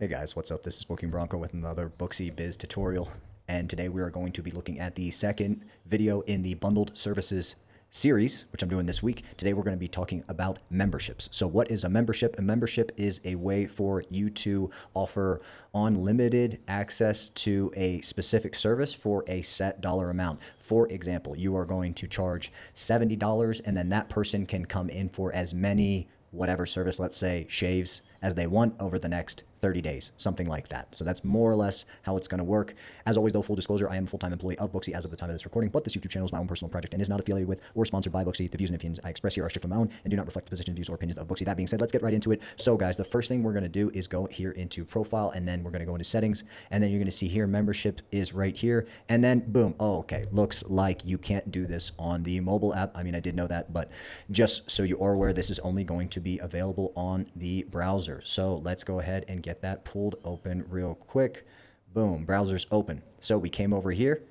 Hey guys, what's up? This is Booking Bronco with another Booksy Biz tutorial, and today we are going to be looking at the second video in the bundled services series, which I'm doing this week. Today we're going to be talking about memberships. So what is a membership? A membership is a way for you to offer unlimited access to a specific service for a set dollar amount. For example, you are going to charge $70 and then that person can come in for as many whatever service, let's say shaves, as they want over the next 30 days, something like that. So that's more or less how it's going to work. As always, though, full disclosure, I am a full-time employee of Booksy as of the time of this recording, but this YouTube channel is my own personal project and is not affiliated with or sponsored by Booksy. The views and opinions I express here are strictly my own and do not reflect the position, views, or opinions of Booksy. That being said, let's get right into it. So guys, the first thing we're going to do is go here into profile, and then we're going to go into settings, and then you're going to see here membership is right here, and then boom. Oh, okay. Looks like you can't do this on the mobile app. I mean, I did know that, but just so you are aware, this is only going to be available on the browser. So let's go ahead and get that pulled open real quick. Boom, browser's open. So we came over here,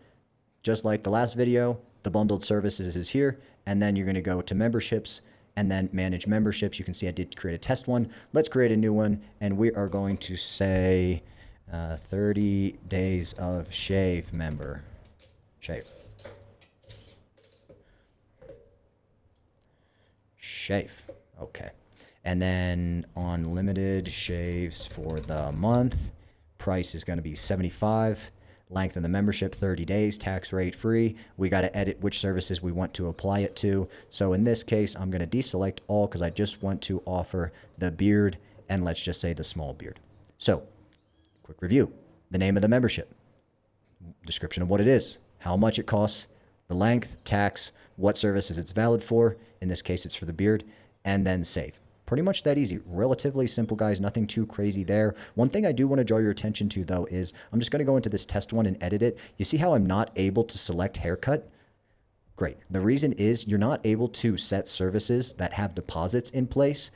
just like the last video, the bundled services is here, and then you're going to go to memberships and then manage memberships. You can see I did create a test one. Let's create a new one, and we are going to say 30 days of shave member. Shave. Okay. And then unlimited shaves for the month. Price is going to be $75. Length of the membership, 30 days, tax rate free. We got to edit which services we want to apply it to. So in this case, I'm going to deselect all because I just want to offer the beard and let's just say the small beard. So quick review, the name of the membership, description of what it is, how much it costs, the length, tax, what services it's valid for. In this case, it's for the beard, and then save. Pretty much that easy. Relatively simple, guys. Nothing too crazy there. One thing I do want to draw your attention to, though, is I'm just going to go into this test one and edit it. You see how I'm not able to select haircut? Great. The reason is you're not able to set services that have deposits in place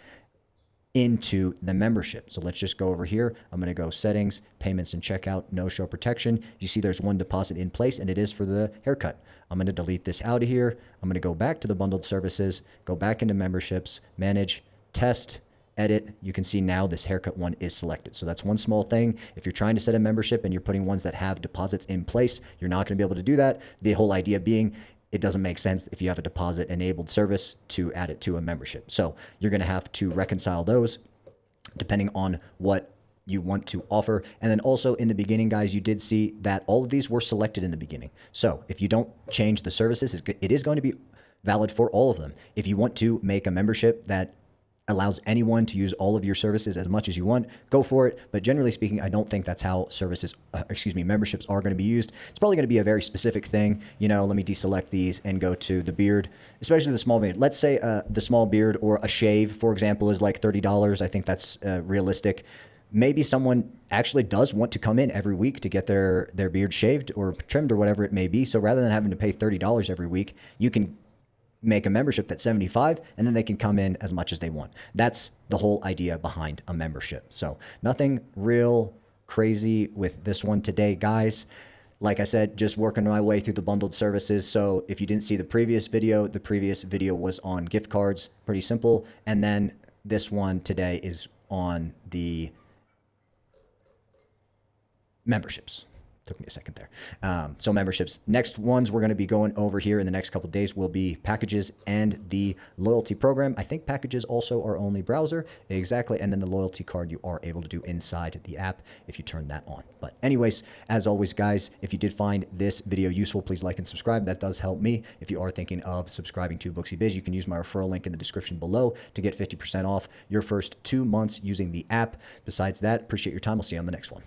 into the membership. So let's just go over here. I'm going to go settings, payments and checkout, no show protection. You see there's one deposit in place and it is for the haircut. I'm going to delete this out of here. I'm going to go back to the bundled services, go back into memberships, manage, test, edit. You can see now this haircut one is selected. So that's one small thing. If you're trying to set a membership and you're putting ones that have deposits in place, you're not going to be able to do that. The whole idea being it doesn't make sense if you have a deposit enabled service to add it to a membership. So you're going to have to reconcile those depending on what you want to offer. And then also in the beginning, guys, you did see that all of these were selected in the beginning. So if you don't change the services, it is going to be valid for all of them. If you want to make a membership that allows anyone to use all of your services as much as you want, go for it. But generally speaking, I don't think that's how memberships are going to be used. It's probably going to be a very specific thing. You know, let me deselect these and go to the beard, especially the small beard. Let's say the small beard or a shave, for example, is like $30. I think that's realistic. Maybe someone actually does want to come in every week to get their beard shaved or trimmed or whatever it may be. So rather than having to pay $30 every week, you can make a membership that's $75 and then they can come in as much as they want. That's the whole idea behind a membership. So nothing real crazy with this one today, guys. Like I said, just working my way through the bundled services. So if you didn't see the previous video was on gift cards, pretty simple. And then this one today is on the memberships. Took me a second there. So memberships. Next ones we're going to be going over here in the next couple of days will be packages and the loyalty program. I think packages also are only browser. Exactly. And then the loyalty card you are able to do inside the app if you turn that on. But anyways, as always, guys, if you did find this video useful, please like and subscribe. That does help me. If you are thinking of subscribing to Booksy Biz, you can use my referral link in the description below to get 50% off your first 2 months using the app. Besides that, appreciate your time. We'll see you on the next one.